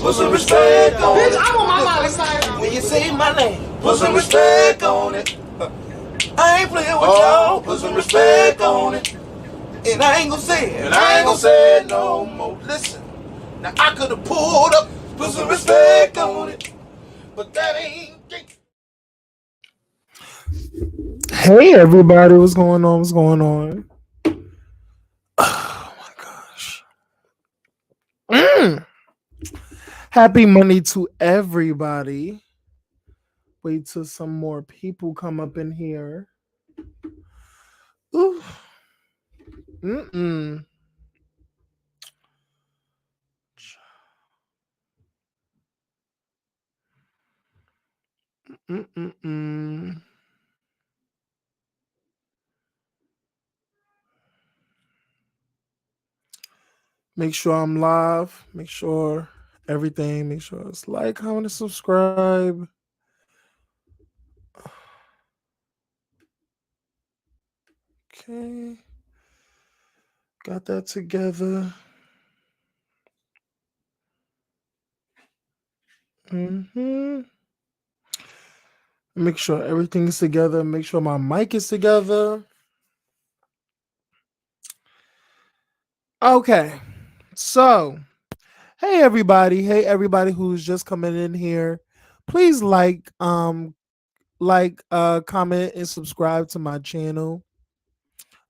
Put some respect on it. Bitch, I want my Miley Cyrus. When you say my name, put some respect on it. I ain't playing with y'all. Put some respect on it. And I ain't gonna say it. And I ain't gonna say it no more. Listen, now I could have pulled up, put some respect on it, but that ain't. Hey everybody, what's going on? What's going on? Oh my gosh. Happy Monday to everybody. Wait till some more people come up in here. Ooh. Mm-mm. Mm-mm-mm. Make sure I'm live. Make sure everything. Make sure it's like, comment, and subscribe. Okay. Got that together. Mm-hmm. Make sure everything is together. Make sure my mic is together. Okay. So, hey everybody. Hey everybody who's just coming in here. Please comment and subscribe to my channel.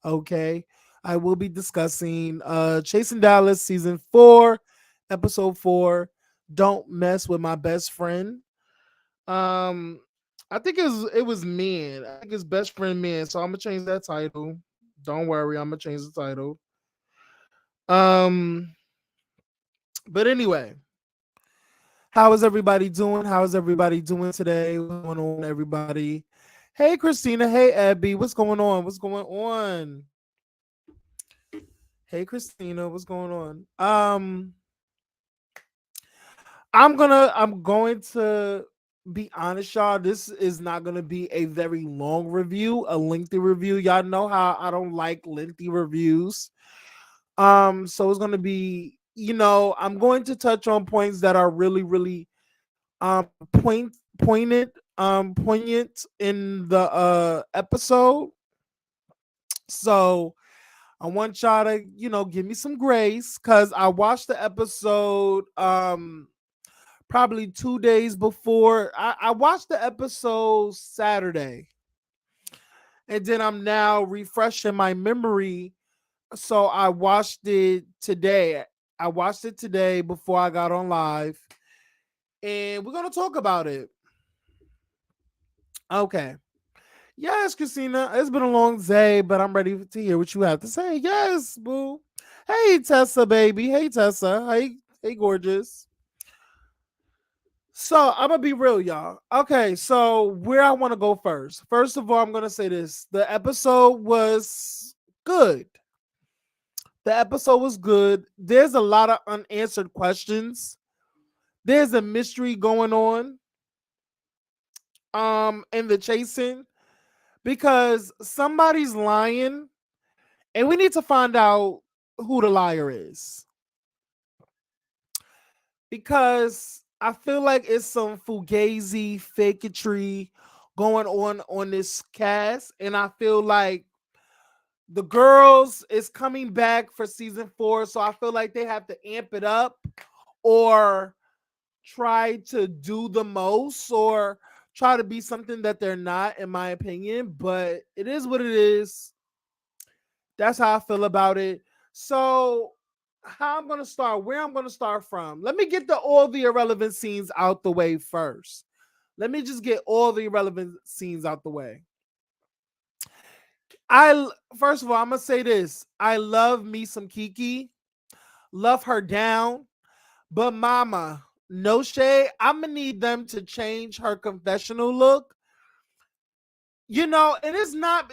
Okay. I will be discussing Chasing Dallas season 4, episode 4. Don't mess with my best friend. Um I think it was men. I think it's best friend men. So I'm gonna change that title. Don't worry, I'm gonna change the title. Um, but anyway, how is everybody doing? How is everybody doing today? What's going on, everybody? Hey, Christina. Hey, Abby. What's going on? What's going on? Hey, Christina. What's going on? I'm going to be honest, y'all. This is not gonna be a very long review, a lengthy review. Y'all know how I don't like lengthy reviews. So it's gonna be, I'm going to touch on points that are really, really poignant in the episode. So I want y'all to, give me some grace because I watched the episode probably 2 days before. I watched the episode Saturday, and then I'm now refreshing my memory. So I watched it today. I watched it today before I got on live, and we're gonna talk about it. Okay. Yes, Christina. It's been a long day, but I'm ready to hear what you have to say. Yes, boo. Hey, Tessa, baby. Hey, Tessa. Hey, gorgeous. So I'm gonna be real, y'all. Okay, so where I want to go first. First of all, I'm gonna say this: the episode was good. The episode was good. There's a lot of unanswered questions. There's a mystery going on in the chasing because somebody's lying and we need to find out who the liar is. Because I feel like it's some fugazi fakery going on this cast, and I feel like the girls is coming back for season 4, so I feel like they have to amp it up or try to do the most or try to be something that they're not, in my opinion. But it is what it is. That's how I feel about it. So, how I'm gonna start, where I'm gonna start from. Let me get all the irrelevant scenes out the way first. Let me just get all the irrelevant scenes out the way. First of all, I'm gonna say this. I love me some Kiki, love her down, but mama, no shade. I'm gonna need them to change her confessional look. It is not.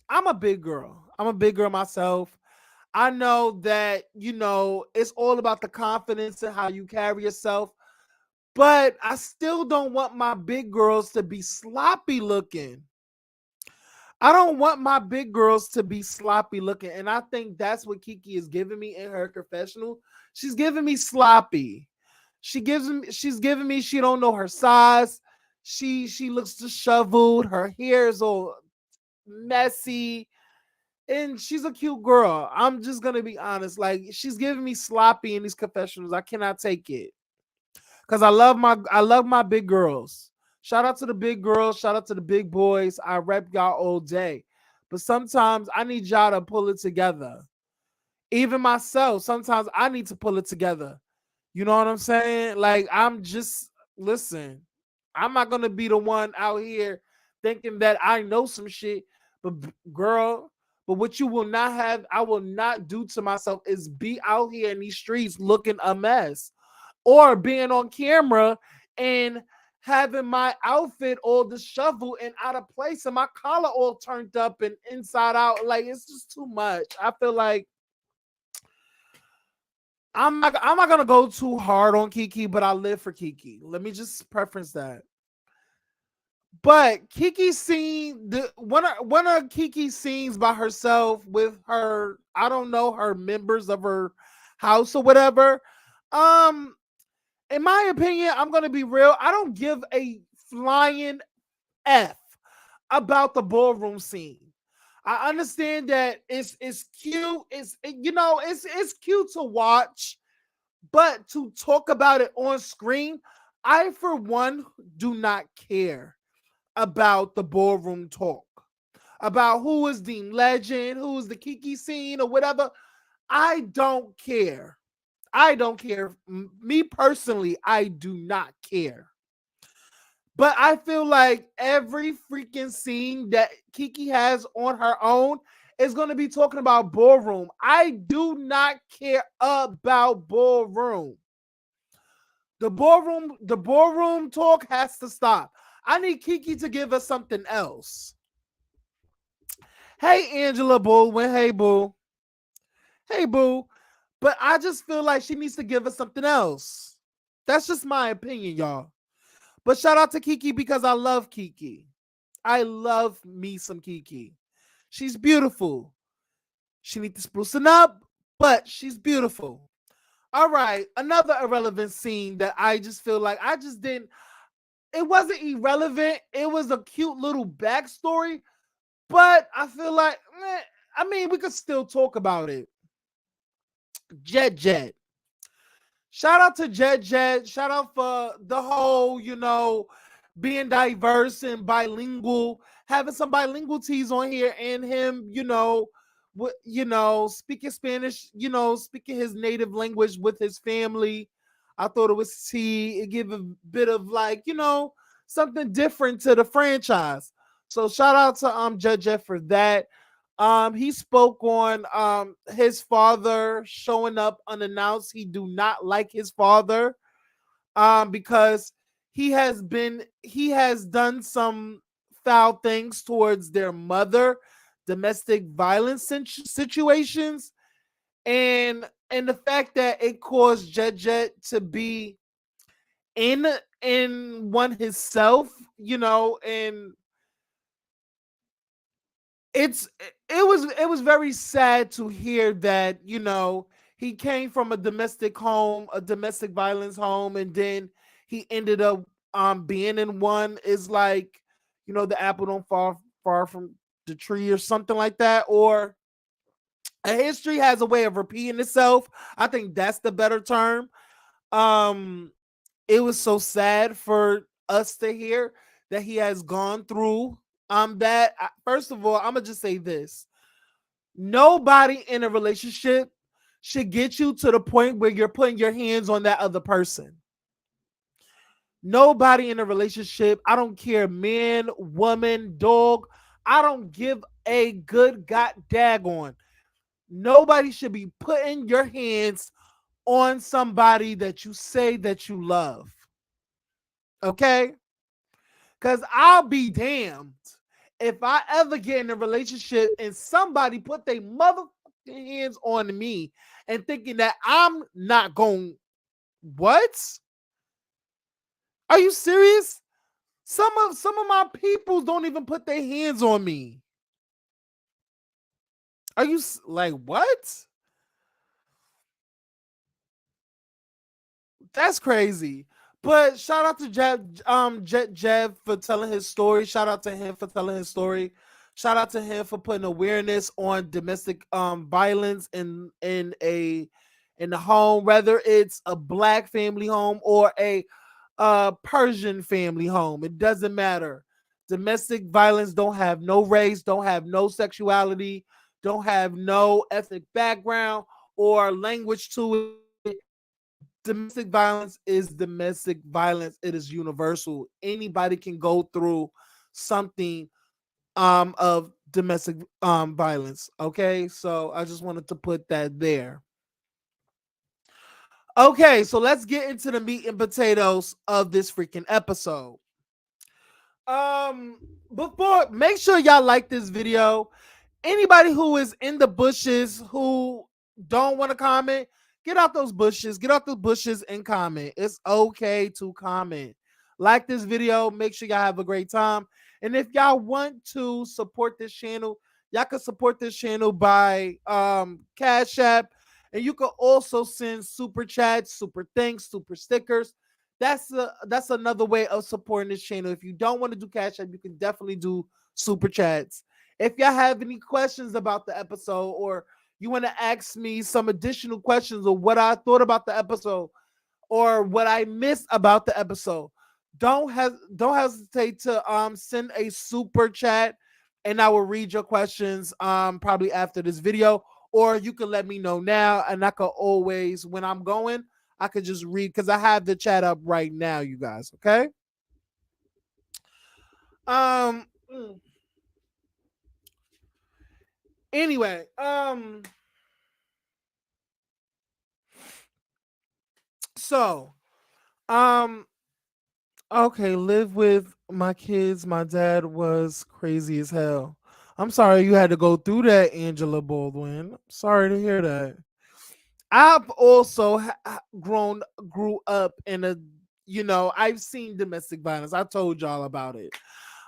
I'm a big girl. I'm a big girl myself. I know that, it's all about the confidence and how you carry yourself, but I still don't want my big girls to be sloppy looking. I don't want my big girls to be sloppy looking. And I think that's what Kiki is giving me in her confessional. She's giving me sloppy. she's giving me she don't know her size. She looks disheveled. Her hair is all messy. And she's a cute girl. I'm just gonna be honest. Like she's giving me sloppy in these confessionals. I cannot take it. Cause I love my big girls. Shout out to the big girls, shout out to the big boys. I rep y'all all day. But sometimes I need y'all to pull it together. Even myself, sometimes I need to pull it together. You know what I'm saying? Like I'm just listen. I'm not gonna be the one out here thinking that I know some shit, but girl, but what you will not have, I will not do to myself is be out here in these streets looking a mess or being on camera and having my outfit all disheveled and out of place and my collar all turned up and inside out. Like it's just too much. I feel like I'm not gonna go too hard on Kiki, but I live for Kiki. Let me just preference that. But Kiki scene the one of Kiki's scenes by herself with her, I don't know, her members of her house or whatever. Um, in my opinion, I'm gonna be real. I don't give a flying F about the ballroom scene. I understand that it's cute. It's cute to watch, but to talk about it on screen, I for one do not care about the ballroom talk. About who is the legend, who is the Kiki scene or whatever. I don't care. I don't care. Me personally, I do not care. But I feel like every freaking scene that Kiki has on her own is going to be talking about ballroom. I do not care about ballroom. The ballroom talk has to stop. I need Kiki to give us something else. Hey, Angela Baldwin. Hey, boo. Hey, boo. But I just feel like she needs to give us something else. That's just my opinion, y'all. But shout out to Kiki because I love Kiki. I love me some Kiki. She's beautiful. She needs to sprucing up, but she's beautiful. All right, another irrelevant scene that I just feel like I just didn't. It wasn't irrelevant. It was a cute little backstory, but I feel like, I mean, we could still talk about it. Jet Jet. Shout out to Jet Jet. Shout out for the whole, being diverse and bilingual, having some bilingual teas on here, and him, speaking Spanish, speaking his native language with his family. I thought it was tea. It gave a bit of like, something different to the franchise. So shout out to Jet Jet for that. He spoke on his father showing up unannounced. He do not like his father because he has done some foul things towards their mother, domestic violence situations, and the fact that it caused Jet Jet to be in one himself, and it's it was very sad to hear that he came from a domestic violence home, and then he ended up being in one. Is like, the apple don't fall far from the tree or something like that, or a history has a way of repeating itself. I think that's the better term. um it was so sad for us to hear that he has gone through that. First of all, I'm gonna just say this: nobody in a relationship should get you to the point where you're putting your hands on that other person. Nobody in a relationship, I don't care, man, woman, dog, I don't give a good god daggone. Nobody should be putting your hands on somebody that you say that you love. Okay? Because I'll be damned if I ever get in a relationship and somebody put their motherfucking hands on me and thinking that I'm not going. What? Are you serious? Some of my people don't even put their hands on me. Are you like what? That's crazy. But shout out to Jet Jev for telling his story. Shout out to him for telling his story. Shout out to him for putting awareness on domestic violence in the home, whether it's a black family home or a Persian family home. It doesn't matter. Domestic violence don't have no race, don't have no sexuality, don't have no ethnic background or language to it. Domestic violence is domestic violence. It is universal. Anybody can go through something of domestic violence. Okay, so I just wanted to put that there. Okay, so let's get into the meat and potatoes of this freaking episode. Um, before, make sure y'all like this video. Anybody who is in the bushes who don't want to comment, get out those bushes. Get out those bushes and comment. It's okay to comment. Like this video. Make sure y'all have a great time. And if y'all want to support this channel, y'all can support this channel by Cash App. And you can also send super chats, super thanks, super stickers. That's another way of supporting this channel. If you don't want to do Cash App, you can definitely do super chats. If y'all have any questions about the episode or you want to ask me some additional questions or what I thought about the episode or what I missed about the episode, don't hesitate to send a super chat and I will read your questions probably after this video, or you can let me know now and I can always, when I'm going, I could just read because I have the chat up right now, you guys. Okay. Um. Anyway. So. Um. Okay. Live with my kids. My dad was crazy as hell. I'm sorry you had to go through that, Angela Baldwin. I'm sorry to hear that. I've also grew up in a, I've seen domestic violence. I told y'all about it.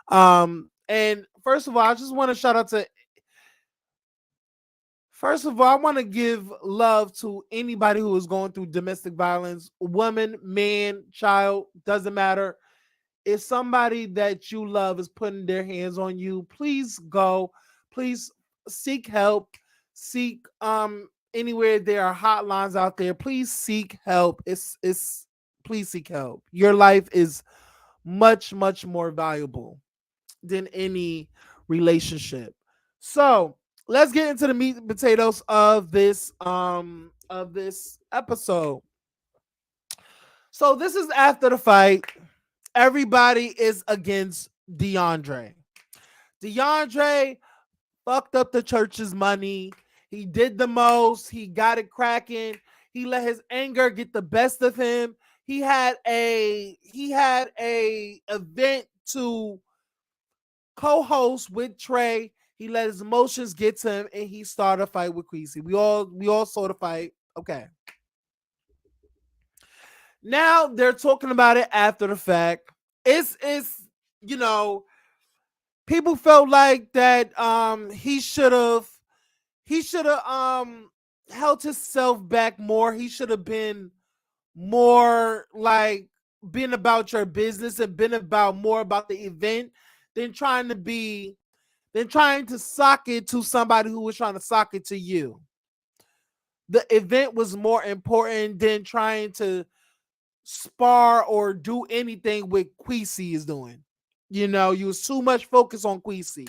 And first of all, I just want to shout out to, first of all, I want to give love to anybody who is going through domestic violence, woman, man, child, doesn't matter. If somebody that you love is putting their hands on you, please go. Please seek help. Seek anywhere there are hotlines out there. Please seek help. It's please seek help. Your life is much, much more valuable than any relationship. So let's get into the meat and potatoes of this episode. So this is after the fight. Everybody is against DeAndre. DeAndre fucked up the church's money. He did the most. He got it cracking. He let his anger get the best of him. He had a event to co-host with Trey. He let his emotions get to him, and he started a fight with Queasy. We all saw the fight. Okay. Now they're talking about it after the fact. It's you know people felt like that he should have held himself back more. He should have been more like been about your business and been about more about the event than trying to sock it to somebody who was trying to sock it to you. The event was more important than trying to spar or do anything with Queasy is doing. You was too much focus on Queasy.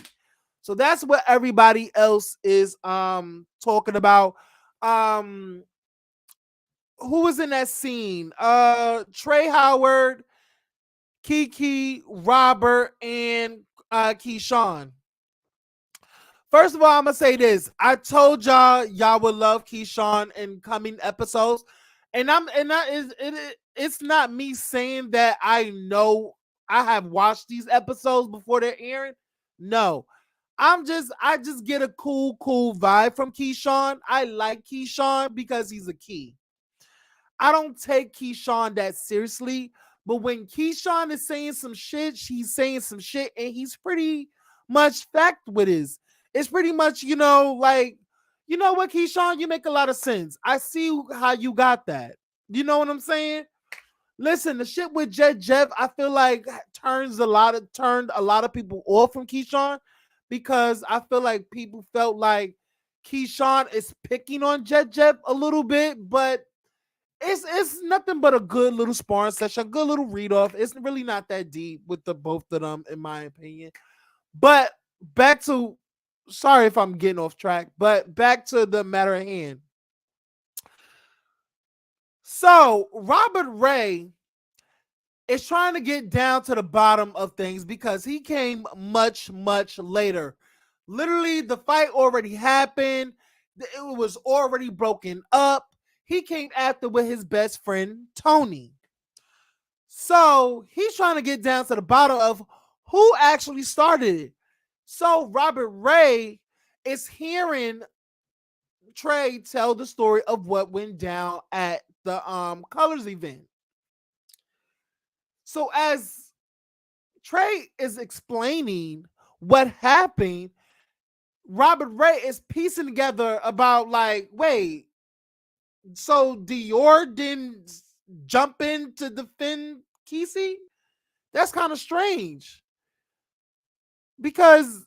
So that's what everybody else is talking about. Um who was in that scene? Trey Howard, Kiki, Robert, and Keyshawn. First of all, I'm gonna say this. I told y'all would love Keyshawn in coming episodes, and it's not me saying that I know I have watched these episodes before they're airing. No, I just get a cool vibe from Keyshawn. I like Keyshawn because he's a key. I don't take Keyshawn that seriously, but when Keyshawn is saying some shit, he's saying some shit, and he's pretty much fact with his. It's pretty much, like, you know what, Keyshawn, you make a lot of sense. I see how you got that. You know what I'm saying? Listen, the shit with Jet Jeff, I feel like turned a lot of people off from Keyshawn because I feel like people felt like Keyshawn is picking on Jet Jeff a little bit, but it's nothing but a good little sparring session, a good little read off. It's really not that deep with the both of them, in my opinion. But back to sorry if I'm getting off track, but back to the matter at hand. So Robert Ray is trying to get down to the bottom of things because he came much, much later. Literally, the fight already happened. It was already broken up. He came after with his best friend, Tony. So he's trying to get down to the bottom of who actually started it. So Robert Ray is hearing Trey tell the story of what went down at the Colors event. So as Trey is explaining what happened, Robert Ray is piecing together about like, wait, so Dior didn't jump in to defend Kesey? That's kind of strange. Because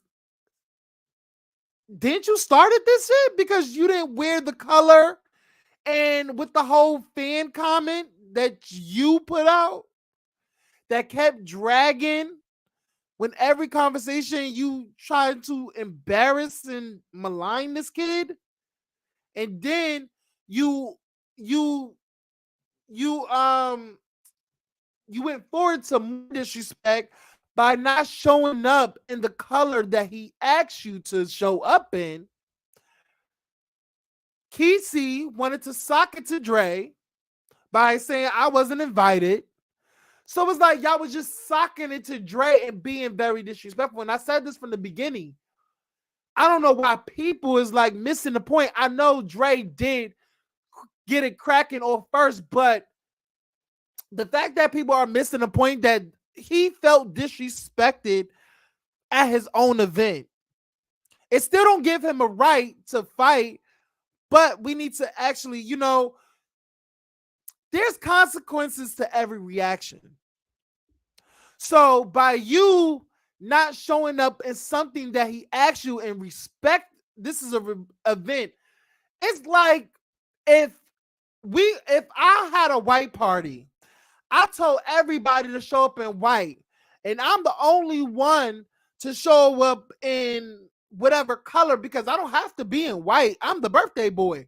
didn't you started this shit? Because you didn't wear the color and with the whole fan comment that you put out that kept dragging when every conversation you tried to embarrass and malign this kid, and then you you you you went forward to more disrespect by not showing up in the color that he asked you to show up in. Kesey wanted to sock it to Dre by saying I wasn't invited. So it's like y'all was just socking it to Dre and being very disrespectful. And I said this from the beginning. I don't know why people is like missing the point. I know Dre did get it cracking off first, but the fact that people are missing the point that he felt disrespected at his own event, it still don't give him a right to fight, but we need to actually, there's consequences to every reaction. So by you not showing up in something that he asked you and respect, this is a event. It's like if I had a white party, I told everybody to show up in white, and I'm the only one to show up in whatever color because I don't have to be in white. I'm the birthday boy.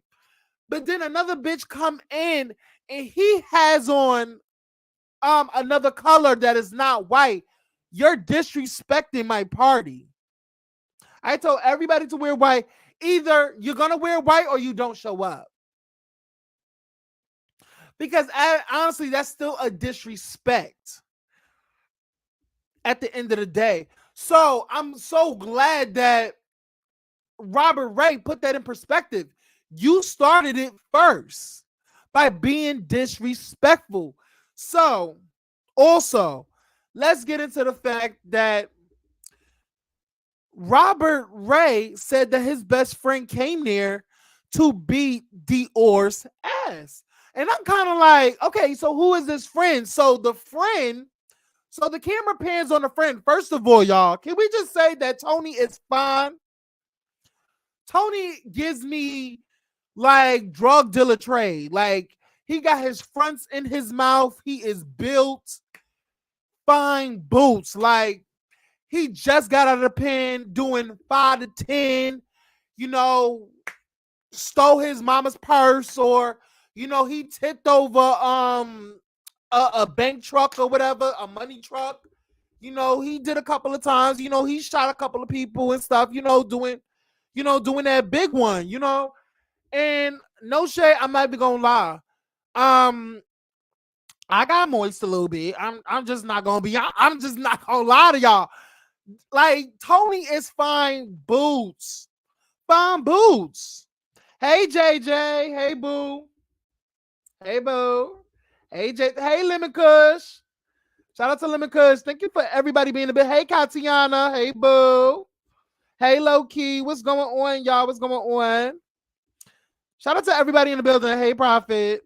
But then another bitch come in and he has on another color that is not white. You're disrespecting my party. I told everybody to wear white. Either you're gonna wear white or you don't show up. Because honestly, that's still a disrespect at the end of the day. So I'm so glad that Robert Ray put that in perspective. You started it first by being disrespectful. So also, let's get into the fact that Robert Ray said that his best friend came there to beat Dior's ass. And I'm kind of like, okay, so who is this friend? So the camera pans on the friend. First of all, y'all, can we just say that Tony is fine? Tony gives me like drug dealer trade. Like he got his fronts in his mouth. He is built, fine boots. Like he just got out of the pen doing 5 to 10, stole his mama's purse, or he tipped over a bank truck or whatever, a money truck. He did a couple of times. He shot a couple of people and stuff. Doing that big one. And no shade, I'm not even gonna lie. I got moist a little bit. I'm just not gonna be. I'm just not gonna lie to y'all. Like Tony is fine boots. Fine boots. Hey JJ. Hey boo. Hey boo. Hey Hey Lemon Kush. Shout out to Lemon Kush. Thank you for everybody being a bit. Hey Katiana. Hey boo. Hey Low Key. What's going on, y'all? What's going on? Shout out to everybody in the building. Hey Prophet.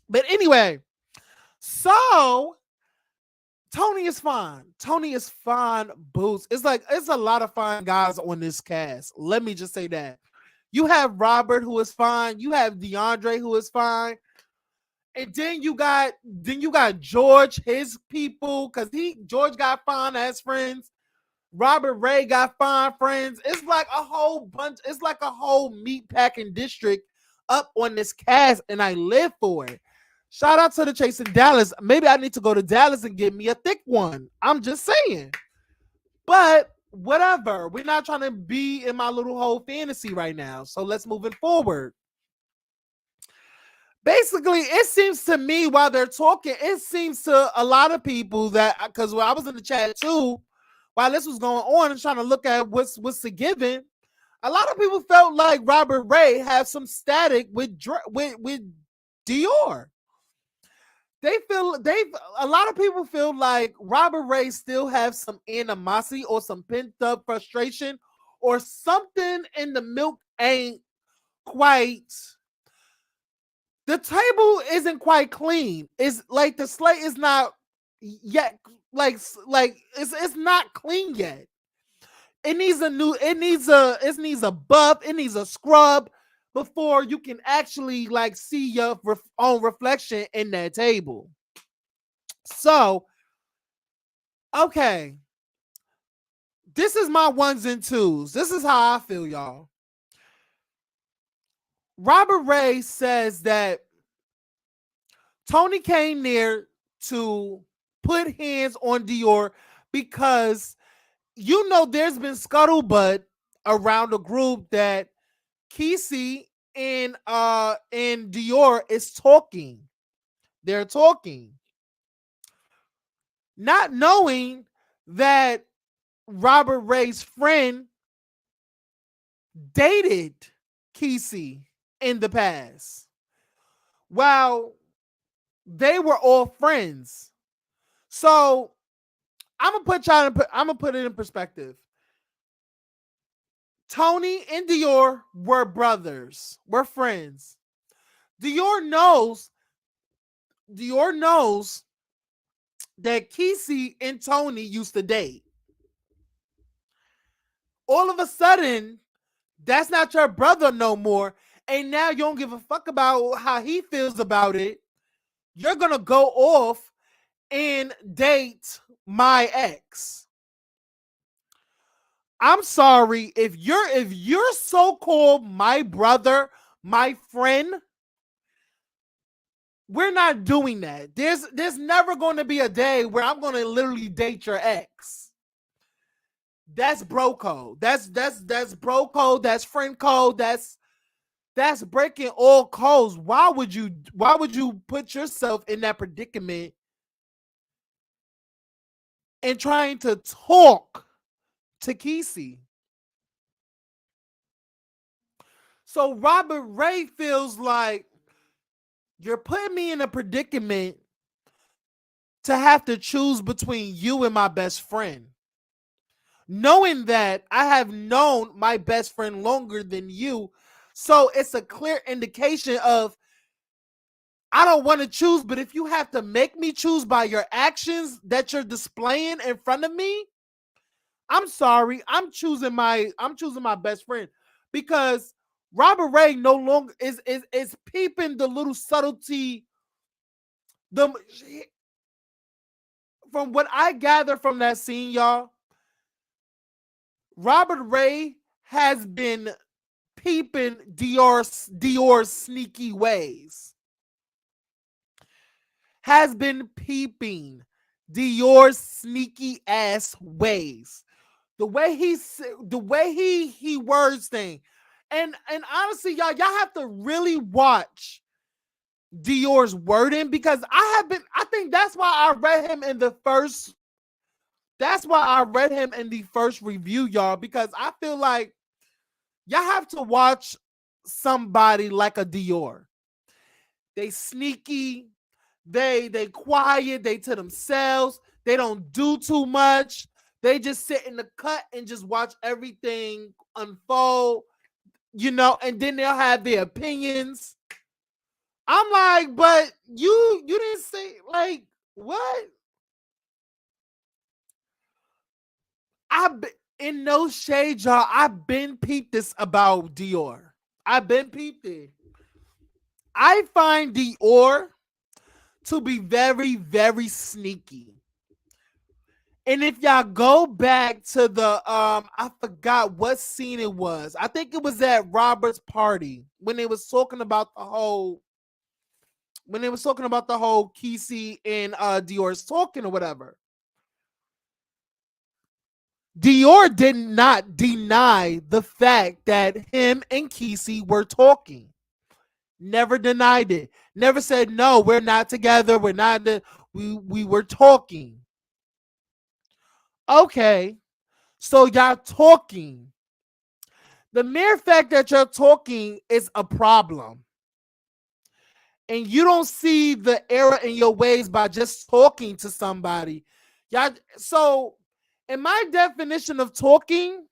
But anyway, So Tony is fine. Tony is fine. Boots. It's like it's a lot of fine guys on this cast. Let me just say that. You have Robert, who is fine. You have DeAndre, who is fine. And then you got George, his people, because George got fine as friends. Robert Ray got fine friends. It's like a whole bunch. It's like a whole meat packing district up on this cast, and I live for it. Shout out to the Chase in Dallas. Maybe I need to go to Dallas and get me a thick one. I'm just saying. But whatever. We're not trying to be in my little whole fantasy right now. So let's move it forward. Basically, it seems to me while they're talking, it seems to a lot of people that because when I was in the chat too, while this was going on and trying to look at what's a given, a lot of people felt like Robert Ray had some static with Dior. A lot of people feel like Robert Ray still have some animosity or some pent up frustration or something in the milk ain't quite. The table isn't quite clean. It's like the slate is not yet like it's not clean yet. It needs a buff, it needs a scrub before you can actually like see your own reflection in that table. So, okay. This is my ones and twos. This is how I feel, y'all. Robert Ray says that Tony came there to put hands on Dior because there's been scuttlebutt around the group that Kesey and Dior is talking. They're talking. Not knowing that Robert Ray's friend dated Kesey in the past. While they were all friends. So I'm gonna put it in perspective. Tony and Dior were brothers, were friends. Dior knows that Kesey and Tony used to date. All of a sudden, that's not your brother no more. And now you don't give a fuck about how he feels about it. You're gonna go off and date my ex. I'm sorry if you're so-called my brother, my friend, we're not doing that. There's never going to be a day where I'm going to literally date your ex. That's bro code. That's bro code. That's friend code. That's breaking all codes. Why would you put yourself in that predicament and trying to talk to Kesey? So Robert Ray feels like you're putting me in a predicament to have to choose between you and my best friend. Knowing that I have known my best friend longer than you. So it's a clear indication of I don't want to choose, but if you have to make me choose by your actions that you're displaying in front of me, I'm sorry. I'm choosing my best friend because Robert Ray no longer is peeping the little subtlety. The From what I gather from that scene, y'all, Robert Ray has been peeping Dior's sneaky ways. Has been peeping Dior's sneaky ass ways. The way he words things. And honestly, y'all have to really watch Dior's wording because I think that's why I read him in the first. That's why I read him in the first review, y'all, because I feel like y'all have to watch somebody like a Dior. They sneaky, they quiet, they to themselves, they don't do too much. They just sit in the cut and just watch everything unfold, and then they'll have their opinions. I'm like, but you didn't say like what? I've been in no shade, y'all. I've been peeped this about Dior. I've been peeped it. I find Dior to be very, very sneaky. And if y'all go back to the I forgot what scene it was. I think it was at Robert's party when they was talking about the whole Kesey and Dior's talking or whatever. Dior did not deny the fact that him and Kesey were talking. Never denied it. Never said no, we're not together. We're not. We were talking. Okay, so y'all talking. The mere fact that you're talking is a problem, and you don't see the error in your ways by just talking to somebody. Y'all. So, in my definition of talking,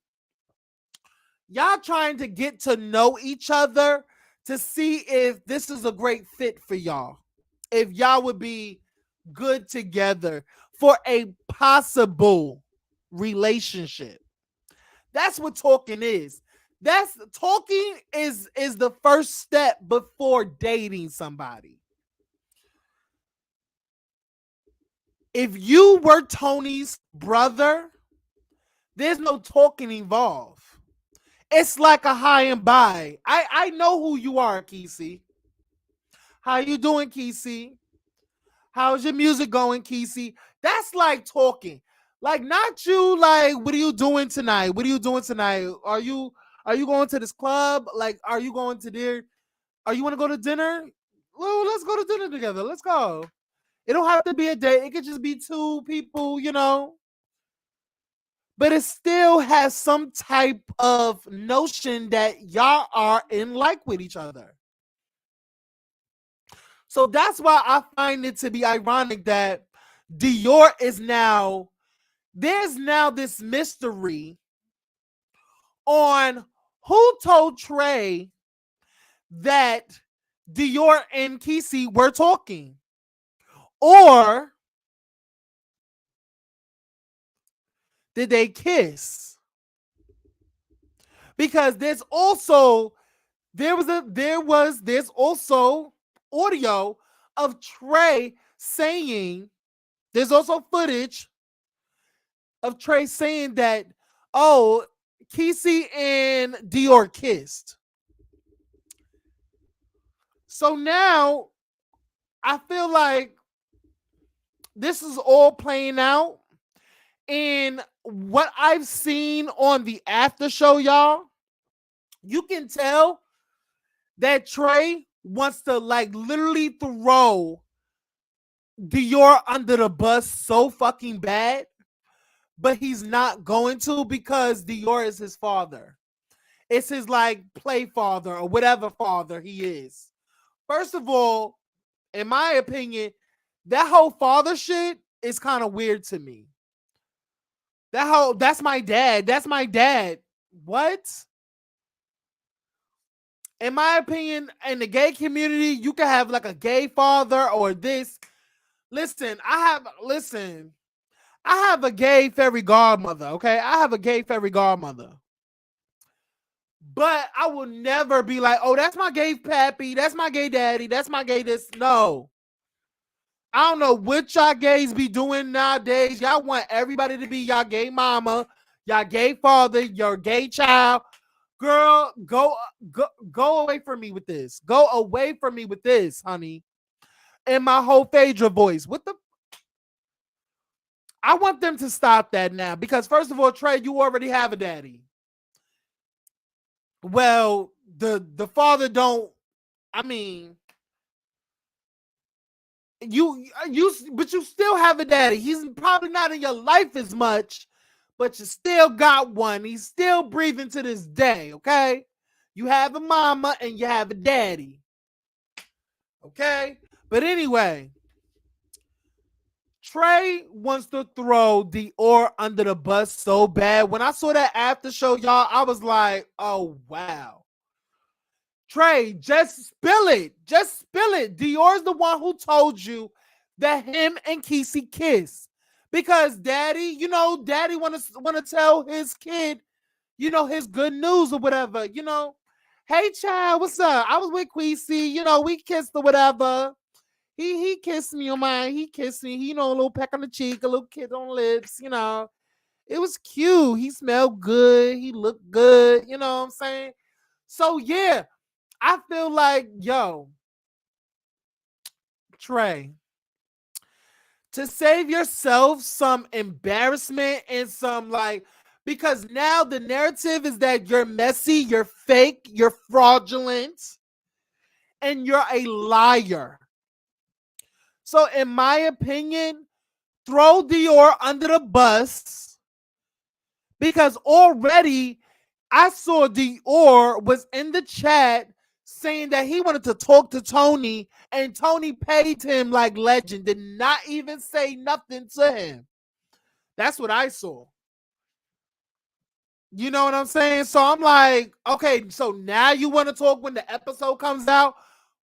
y'all trying to get to know each other to see if this is a great fit for y'all. If y'all would be good together for a possible relationship. That's what talking is. That's talking is the first step before dating somebody. If you were Tony's brother, there's no talking involved. It's like a high and by. I know who you are, Kesey. How you doing, Kesey? How's your music going, Kesey? That's like talking. Like not you like what are you doing tonight? What are you doing tonight? Are you going to this club? Like are you going to there? Are you want to go to dinner? Well, let's go to dinner together. Let's go. It don't have to be a date. It could just be two people. But it still has some type of notion that y'all are in like with each other. So that's why I find it to be ironic that Dior is there's now this mystery on who told Trey that Dior and Kesey were talking. Or did they kiss? Because there's also there's also audio of Trey saying there's also footage of Trey saying that oh Kesey and Dior kissed. So now I feel like this is all playing out. And what I've seen on the after show, y'all, you can tell that Trey wants to like literally throw Dior under the bus so fucking bad, but he's not going to because Dior is his father. It's his like play father or whatever father he is. First of all, in my opinion, that whole father shit is kind of weird to me. That's my dad. That's my dad. What? In my opinion, in the gay community, you can have like a gay father or this. I have a gay fairy godmother, okay? I have a gay fairy godmother. But I will never be like, oh, that's my gay pappy, that's my gay daddy, that's my gay this. No. I don't know what y'all gays be doing nowadays. Y'all want everybody to be y'all gay mama, y'all gay father, your gay child. Girl, go away from me with this. Go away from me with this, honey. In my whole Phaedra voice. What the I want them to stop that now because first of all, Trey, you already have a daddy. Well, the father don't. I mean, but you still have a daddy. He's probably not in your life as much, but you still got one. He's still breathing to this day. Okay, you have a mama and you have a daddy. Okay, but anyway. Trey wants to throw Dior under the bus so bad. When I saw that after show, y'all, I was like, oh, wow. Trey, just spill it. Just spill it. Dior's the one who told you that him and Kesey kiss. Because daddy, daddy wanna tell his kid, his good news or whatever. Hey child, what's up? I was with Queasy, we kissed or whatever. He kissed me on my, he kissed me, a little peck on the cheek, a little kiss on the lips. It was cute. He smelled good. He looked good. You know what I'm saying? So yeah, I feel like, Trey, to save yourself some embarrassment and some like, because now the narrative is that you're messy, you're fake, you're fraudulent, and you're a liar. So in my opinion, throw Dior under the bus, because already I saw Dior was in the chat saying that he wanted to talk to Tony, and Tony paid him like legend, did not even say nothing to him. That's what I saw. You know what I'm saying? So I'm like, okay, so now you want to talk when the episode comes out?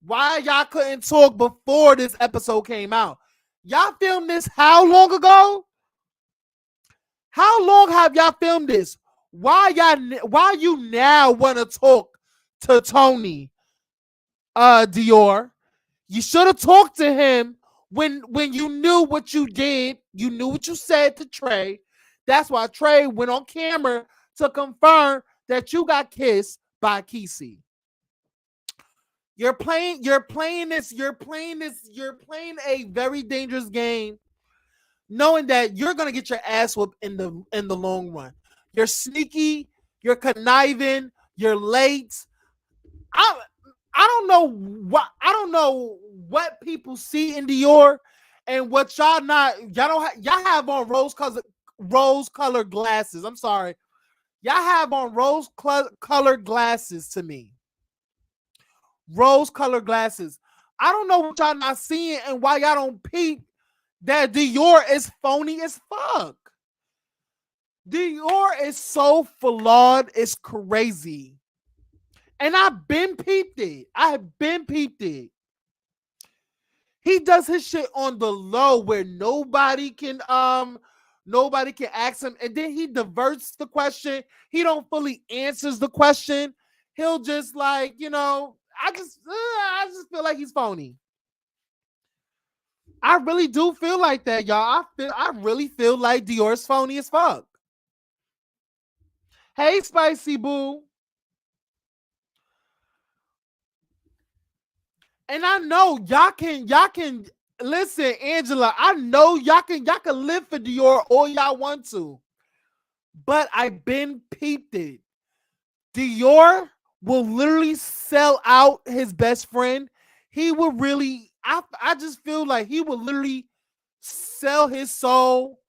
Why y'all couldn't talk before this episode came out? Y'all filmed this how long ago? How long have y'all filmed this? Why you now want to talk to Tony, Dior? You should have talked to him when you knew what you did. You knew what you said to Trey. That's why Trey went on camera to confirm that you got kissed by Kesey. You're playing a very dangerous game, knowing that you're gonna get your ass whooped in the long run. You're sneaky, you're conniving, you're late. I don't know what people see in Dior and what y'all have on rose colored glasses. I'm sorry. Y'all have on rose colored glasses to me. Rose colored glasses. I don't know what y'all not seeing and why y'all don't peep that Dior is phony as fuck. Dior is so flawed, it's crazy. And I've been peeped it. I have been peeped it. He does his shit on the low where nobody can ask him, and then he diverts the question. He don't fully answers the question. He'll just like, I just feel like he's phony. I really do feel like that, y'all. I really feel like Dior's phony as fuck. Hey, Spicy Boo. And I know y'all can listen, Angela. I know y'all can live for Dior all y'all want to. But I've been peeped it. Dior will literally sell out his best friend. He will really, I just feel like he will literally sell his soul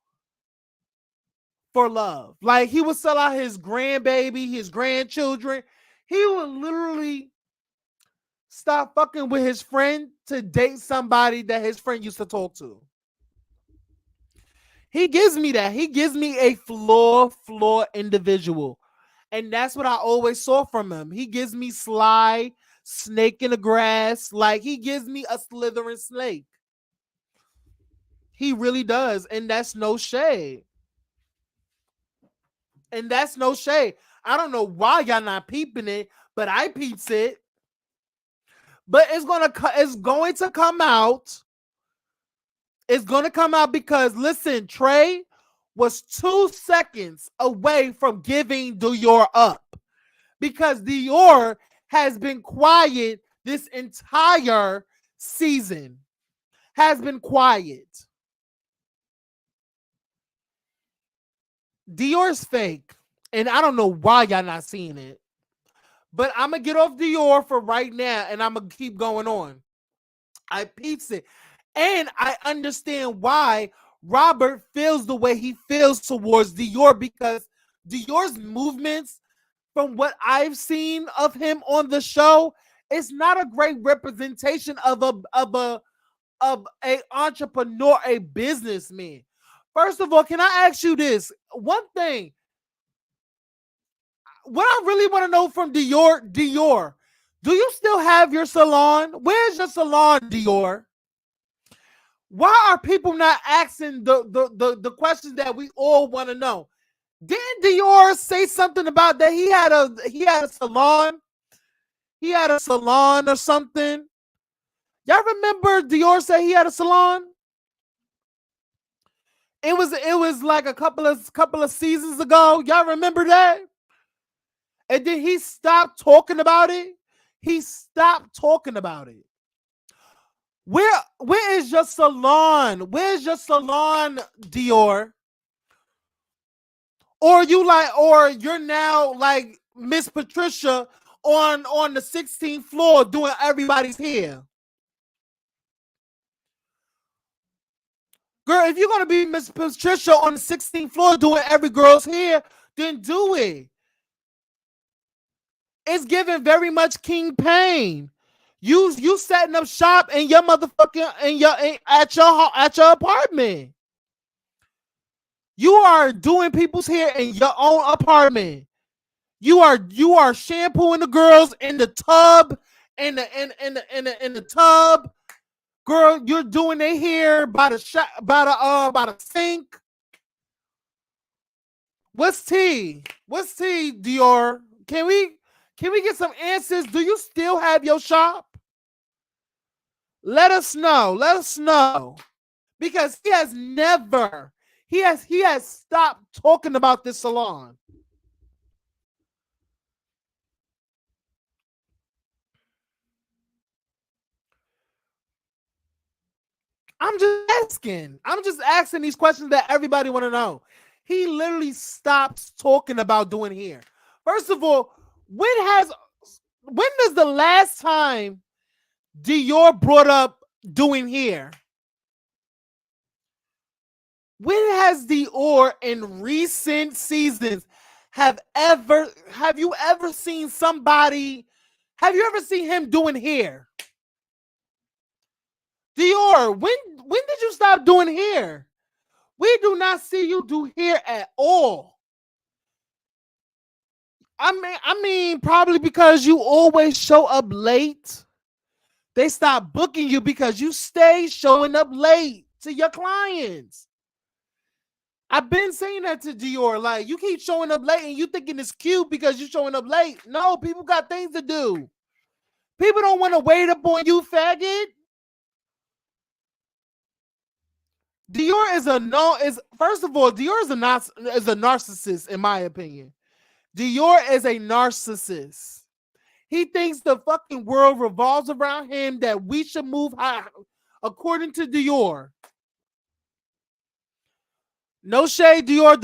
for love. Like he would sell out his grandbaby, his grandchildren. He would literally stop fucking with his friend to date somebody that his friend used to talk to. He gives me that. He gives me a floor individual. And that's what I always saw from him. He gives me sly, snake in the grass. Like he gives me a slithering snake. He really does. And that's no shade. And that's no shade. I don't know why y'all not peeping it, but I peeps it. But it's going to come out. It's going to come out because, listen, Trey was 2 seconds away from giving Dior up. Because Dior has been quiet this entire season. Has been quiet. Dior's fake. And I don't know why y'all not seeing it. But I'm going to get off Dior for right now. And I'm going to keep going on. I peeps it. And I understand why Robert feels the way he feels towards Dior. Because Dior's movements, from what I've seen of him on the show, it's not a great representation of a entrepreneur, a businessman. First of all, can I ask you this? One thing. What I really want to know from Dior, Do you still have your salon? Where's your salon, Dior? Why are people not asking the questions that we all want to know? Didn't Dior say something about that he had a salon? He had a salon or something. Y'all remember Dior said he had a salon? It was like a couple of seasons ago. Y'all remember that? And then he stopped talking about it. He stopped talking about it. Where is your salon? Where's your salon, Dior? Or you're now like Miss Patricia on the 16th floor doing everybody's hair. Girl, if you're gonna be Miss Patricia on the 16th floor doing every girl's hair, then do it. It's giving very much King Pain. You setting up shop in your motherfucking at your apartment. You are doing people's hair in your own apartment. You are shampooing the girls in the tub, in the tub. Girl, you're doing their hair by the sink. What's tea? What's tea, Dior? Can we get some answers? Do you still have your shop? Let us know. Let us know. Because he has stopped talking about this salon. I'm just asking these questions that everybody want to know. He literally stops talking about doing hair. First of all, when does the last time Dior brought up doing hair? When has Dior in recent seasons have you ever seen somebody? Have you ever seen him doing hair? Dior, when did you stop doing hair? We do not see you do hair at all. I mean, probably because you always show up late. They stop booking you because you stay showing up late to your clients. I've been saying that to Dior. Like, you keep showing up late and you thinking it's cute because you're showing up late. No, people got things to do. People don't want to wait up on you, faggot. Dior is a no. Is First of all, Dior is a narcissist, in my opinion. Dior is a narcissist. He thinks the fucking world revolves around him. That we should move high, according to Dior. No shade, Dior.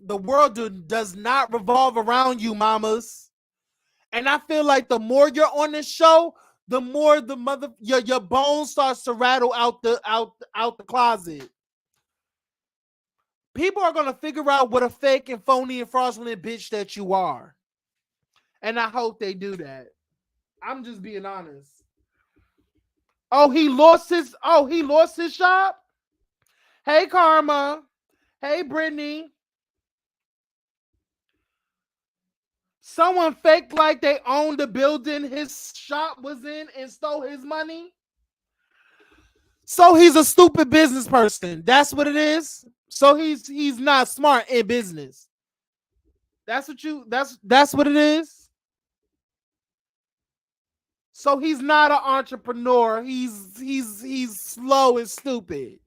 The world does not revolve around you, mamas. And I feel like the more you're on this show, the more your bones starts to rattle out the closet. People are gonna figure out what a fake and phony and fraudulent bitch that you are. And I hope they do that. I'm just being honest. Oh, he lost his shop? Hey Karma. Hey Brittany. Someone faked like they owned the building his shop was in and stole his money. So he's a stupid business person. That's what it is. So he's not smart in business. That's what it is. So he's not an entrepreneur. He's slow and stupid.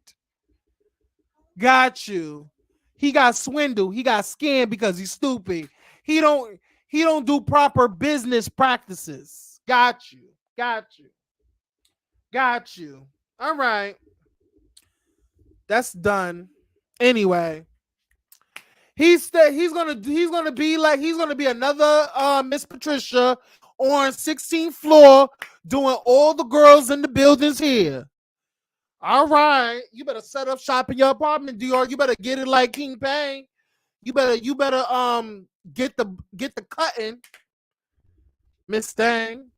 Got you. He got swindled. He got scammed because he's stupid. He don't he don't do proper business practices. Got you. Got you. Got you. All right. That's done. Anyway, he's gonna be another Miss Patricia on 16th floor doing all the girls in the buildings here. All right, you better set up shop in your apartment, Dior. You better get it like King Payne. You better get the cutting, Miss Thang.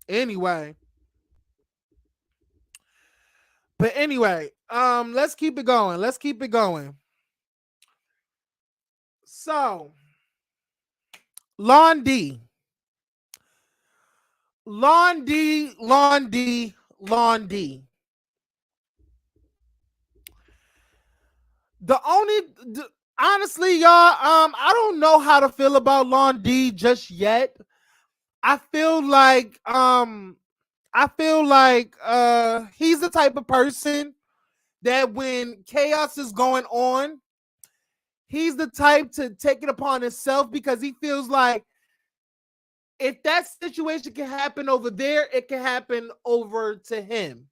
Anyway, let's keep it going. Let's keep it going. So, Londi, Londi, Londi, Londi. The only, honestly, y'all, I don't know how to feel about Londi just yet. I feel like, he's the type of person that when chaos is going on, he's the type to take it upon himself because he feels like if that situation can happen over there, it can happen over to him.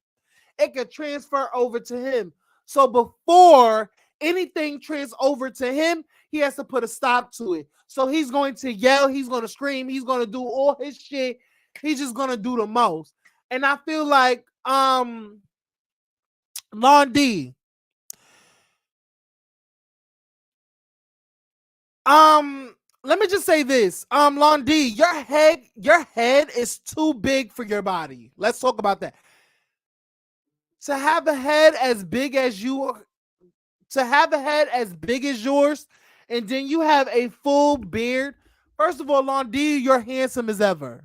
It can transfer over to him. So before anything trans over to him, he has to put a stop to it. So he's going to yell, he's going to scream, he's going to do all his shit. He's just going to do the most. And I feel like Londi, let me just say this. Londi, your head is too big for your body. Let's talk about that. To have a head as big as you to have a head as big as yours, and then you have a full beard. First of all, Londi, you're handsome as ever.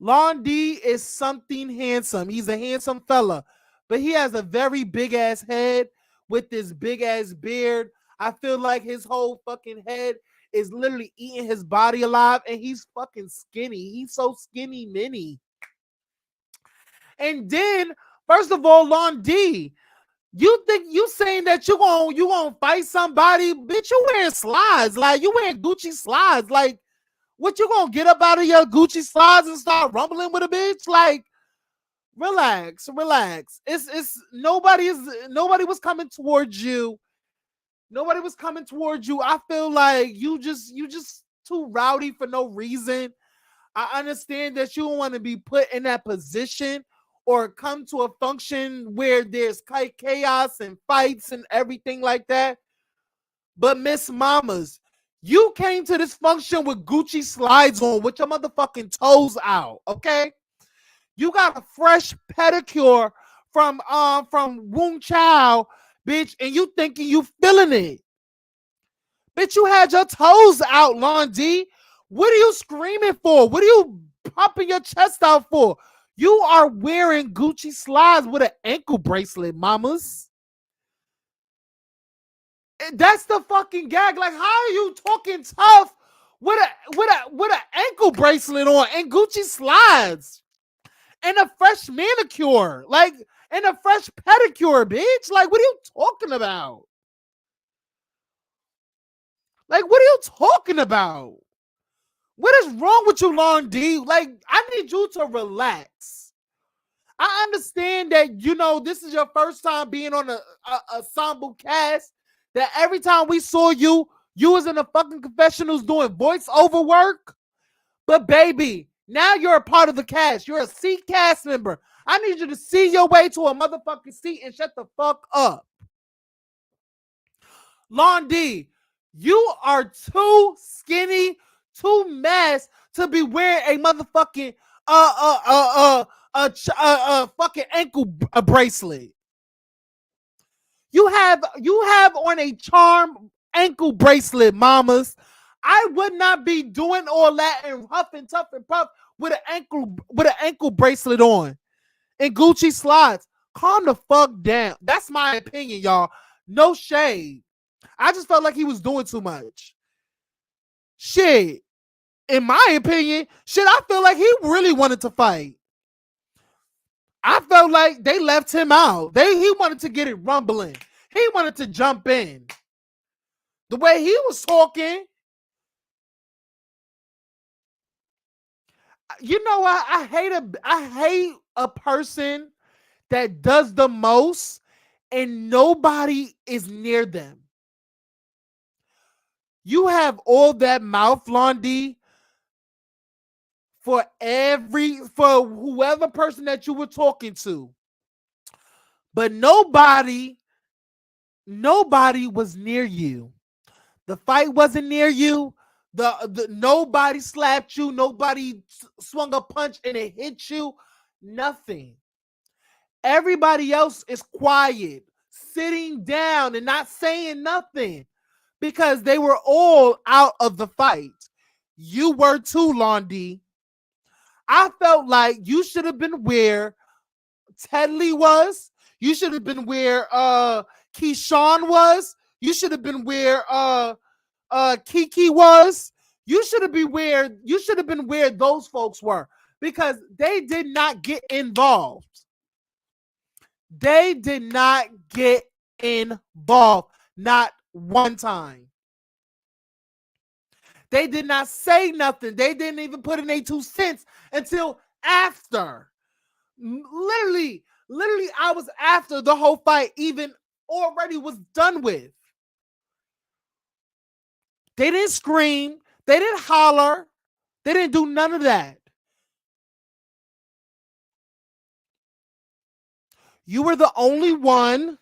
Londi is something handsome. He's a handsome fella, but he has a very big ass head with this big ass beard. I feel like his whole fucking head is literally eating his body alive, and he's fucking skinny. He's so skinny mini. And then, first of all, Londi, you think you saying that you gonna fight somebody, bitch? You wearing slides, like you wearing Gucci slides, like what you gonna get up out of your Gucci slides and start rumbling with a bitch? Like, relax, relax. It's nobody was coming towards you. Nobody was coming towards you. I feel like you just too rowdy for no reason. I understand that you don't want to be put in that position or come to a function where there's chaos and fights and everything like that. But Miss Mamas, you came to this function with Gucci slides on with your motherfucking toes out, okay? You got a fresh pedicure from Wung Chow, bitch, and you thinking you feeling it. Bitch, you had your toes out, Londi. What are you screaming for? What are you popping your chest out for? You are wearing Gucci slides with an ankle bracelet, mamas. That's the fucking gag. Like, how are you talking tough with a ankle bracelet on and Gucci slides and a fresh manicure, like and a fresh pedicure, bitch? Like, what are you talking about? Like, what are you talking about? What is wrong with you, Long D? Like, I need you to relax. I understand that this is your first time being on a ensemble cast. That every time we saw you, you was in the fucking confessionals doing voiceover work. But baby, now you're a part of the cast. You're a seat cast member. I need you to see your way to a motherfucking seat and shut the fuck up. Londi, you are too skinny, too mass to be wearing a motherfucking fucking ankle bracelet. You have on a charm ankle bracelet, mamas. I would not be doing all that and huff and tough and puff with an ankle bracelet on and Gucci slides. Calm the fuck down. That's my opinion, y'all. No shade. I just felt like he was doing too much. Shit. In my opinion, I feel like he really wanted to fight. I felt like they left him out. He wanted to get it rumbling. He wanted to jump in. The way he was talking, I hate a person that does the most and nobody is near them. You have all that mouth, Londi, for whoever person that you were talking to. But nobody was near you. The fight wasn't near you. The nobody slapped you. Nobody swung a punch and it hit you. Nothing. Everybody else is quiet, sitting down and not saying nothing because they were all out of the fight. You were too, Londi. I felt like you should have been where Tedley was. You should have been where Keyshawn was. You should have been where Kiki was. You should have been where those folks were because they did not get involved. They did not get involved. Not one time. They did not say nothing. They didn't even put in their 2 cents until after. Literally, I was after the whole fight even already was done with. They didn't scream. They didn't holler. They didn't do none of that. You were the only one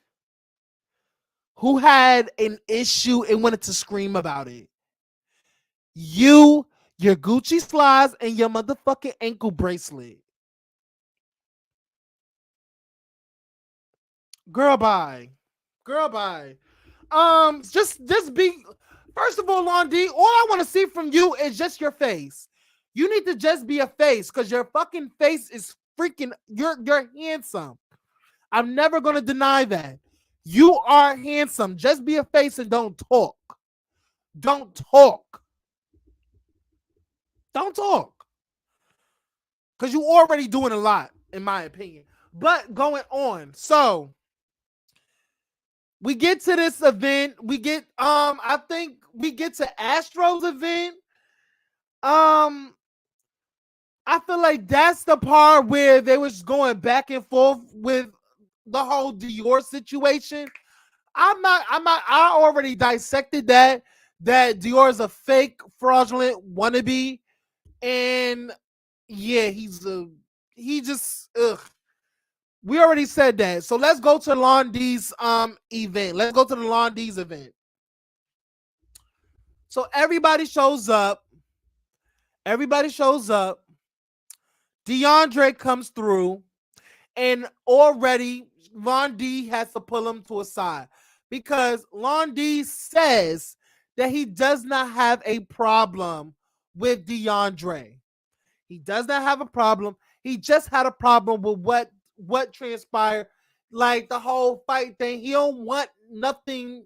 who had an issue and wanted to scream about it. You, your Gucci slides, and your motherfucking ankle bracelet. Girl, bye. Girl, bye. Just be. First of all, Londi, all I want to see from you is just your face. You need to just be a face because your fucking face is freaking. You're handsome. I'm never gonna deny that. You are handsome. Just be a face and don't talk. Don't talk. Don't talk. Because you already doing a lot, in my opinion. But going on. So we get to this event. We get I think we get to Astro's event. I feel like that's the part where they was going back and forth with the whole Dior situation. I already dissected that Dior is a fake fraudulent wannabe. And yeah, he just we already said that. So let's go to Londi's event. Let's go to the Londi's event. So everybody shows up. Everybody shows up. DeAndre comes through, and already Londi has to pull him to a side because Londi says that he does not have a problem with DeAndre. He does not have a problem. He just had a problem with what transpired, like the whole fight thing. He don't want nothing.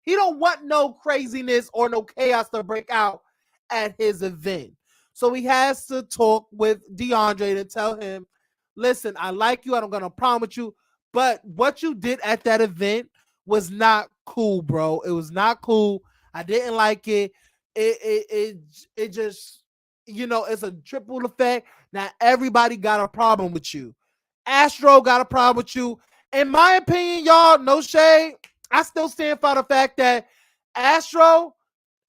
He don't want no craziness or no chaos to break out at his event. So he has to talk with DeAndre to tell him, listen, I like you. I'm gonna problem with you, but what you did at that event was not cool, bro. It was not cool. I didn't like it. It just, it's a triple effect. Now everybody got a problem with you. Astro got a problem with you. In my opinion, y'all, no shade. I still stand by the fact that Astro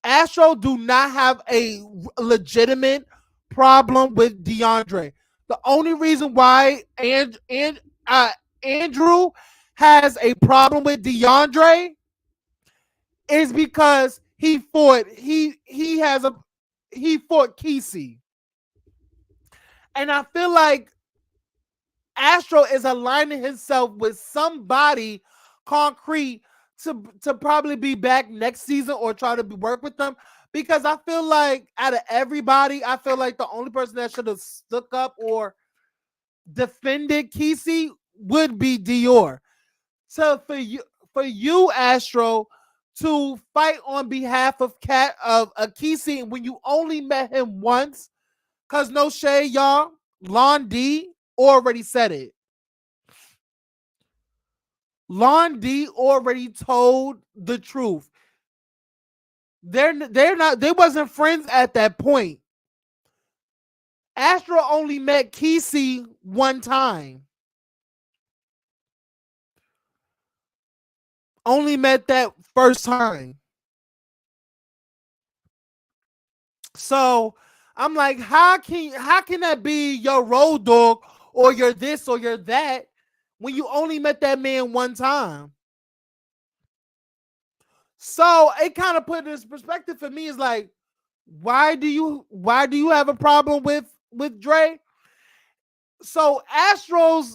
do not have a legitimate problem with DeAndre. The only reason why Andrew has a problem with DeAndre is because he fought Kesey. And I feel like Astro is aligning himself with somebody concrete to probably be back next season or try to work with them. Because I feel like out of everybody, I feel like the only person that should have stuck up or defended Kesey would be Dior. So for you, Astro, to fight on behalf of Kesey when you only met him once, cause no shade, y'all, Londi already said it. Londi already told the truth. They wasn't friends at that point. Astro only met Kesey one time. Only met that first time. So I'm like, how can that be your road dog or you're this or you're that when you only met that man one time? So it kind of put this perspective for me is like, why do you have a problem with Dre? So Astros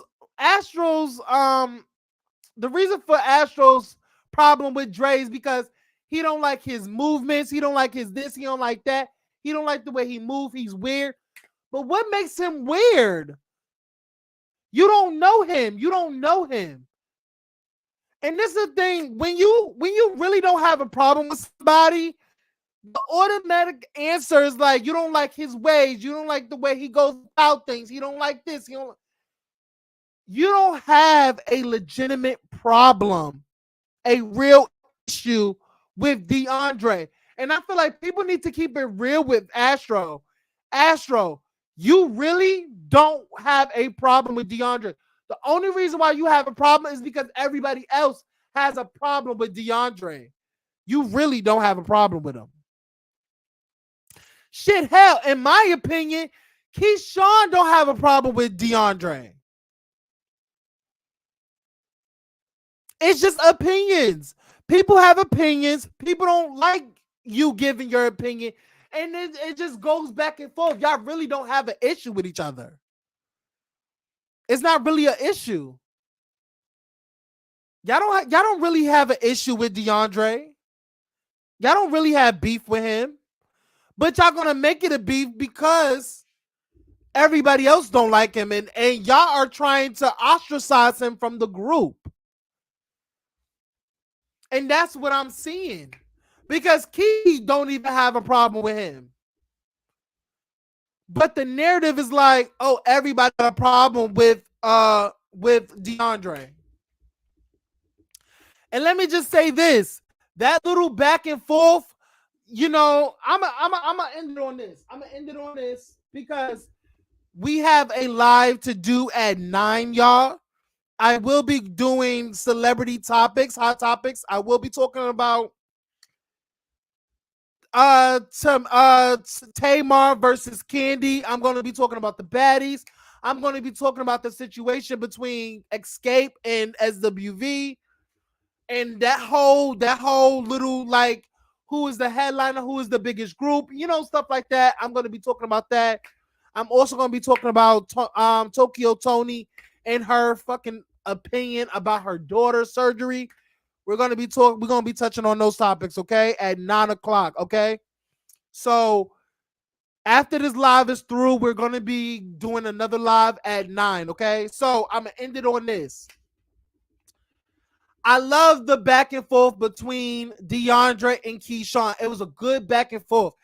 the reason for Astros problem with Dre is because he don't like his movements, he don't like his this, he don't like that, he don't like the way he move, he's weird. But what makes him weird? You don't know him. You don't know him. And this is the thing, when you really don't have a problem with somebody, the automatic answer is like you don't like his ways, you don't like the way he goes about things, he don't like this, you don't have a legitimate problem, a real issue with DeAndre. And I feel like people need to keep it real with Astro. Astro, you really don't have a problem with DeAndre. The only reason why you have a problem is because everybody else has a problem with DeAndre. You really don't have a problem with him. Shit, hell, in my opinion, Keyshawn don't have a problem with DeAndre. It's just opinions. People have opinions. People don't like you giving your opinion. And it just goes back and forth. Y'all really don't have an issue with each other. It's not really an issue. Y'all don't really have an issue with DeAndre. Y'all don't really have beef with him. But y'all gonna make it a beef because everybody else don't like him. And y'all are trying to ostracize him from the group. And that's what I'm seeing. Because Key don't even have a problem with him. But the narrative is like, oh, everybody got a problem with DeAndre. And let me just say this. That little back and forth, I'm gonna end it on this. I'm gonna end it on this because we have a live to do at 9, y'all. I will be doing celebrity topics, hot topics. I will be talking about Tamar versus Candy. I'm going to be talking about the baddies. I'm going to be talking about the situation between Escape and SWV, and that whole little like who is the headliner, who is the biggest group, stuff like that. I'm going to be talking about that. I'm also going to be talking about Tokyo Tony and her fucking opinion about her daughter's surgery. We're going to be touching on those topics, okay, at 9:00, okay? So after this live is through, we're going to be doing another live at 9, okay? So I'm going to end it on this. I love the back and forth between DeAndre and Keyshawn. It was a good back and forth.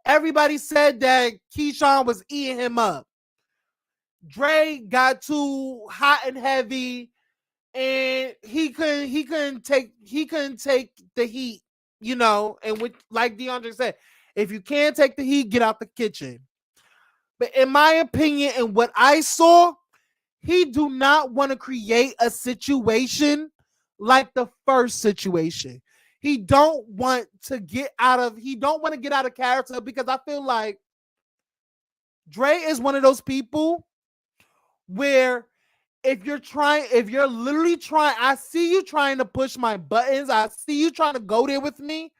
Everybody said that Keyshawn was eating him up. Dre got too hot and heavy, and he couldn't take the heat, and with, like DeAndre said, if you can't take the heat, get out the kitchen. But in my opinion, and what I saw, he do not want to create a situation like the first situation. He don't want to get out of character, because I feel like Dre is one of those people where if you're literally trying, I see you trying to push my buttons, I see you trying to go there with me.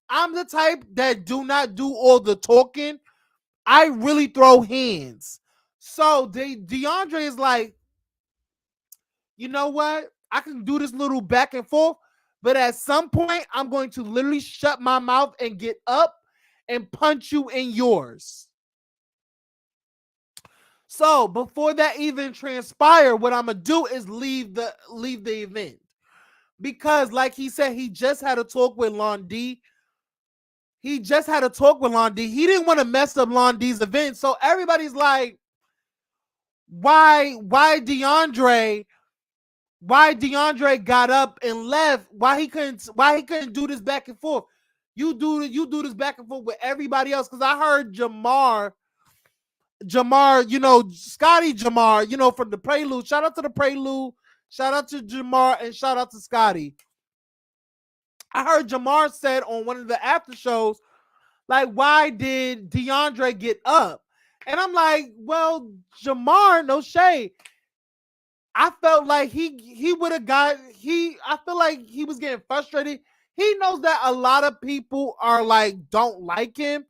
I'm the type that do not do all the talking. I really throw hands. So DeAndre is like, you know what? I can do this little back and forth, but at some point, I'm going to literally shut my mouth and get up and punch you in yours. So before that even transpire, what I'm gonna do is leave the event, because, like he said, he just had a talk with Lon D. He just had a talk with Lon D. He didn't want to mess up Lon D's event, so everybody's like, why DeAndre got up and left? Why he couldn't do this back and forth? You do this back and forth with everybody else, because I heard Jamar, Scotty Jamar, from the Prelude. Shout out to the Prelude. Shout out to Jamar and shout out to Scotty. I heard Jamar said on one of the after shows, like, why did DeAndre get up? And I'm like, well, Jamar, no shade. I felt like he would have I feel like he was getting frustrated. He knows that a lot of people are like, don't like him.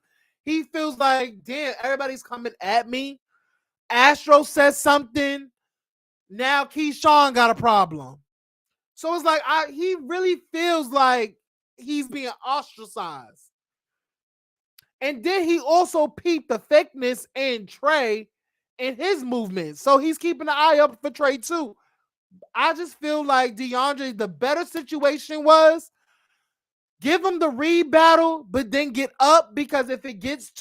He feels like, damn, everybody's coming at me. Astro says something. Now Keyshawn got a problem. So it's like he really feels like he's being ostracized. And then he also peeped the fakeness in Trey and his movement. So he's keeping an eye up for Trey too. I just feel like DeAndre, the better situation was give him the read battle, but then get up, because if it gets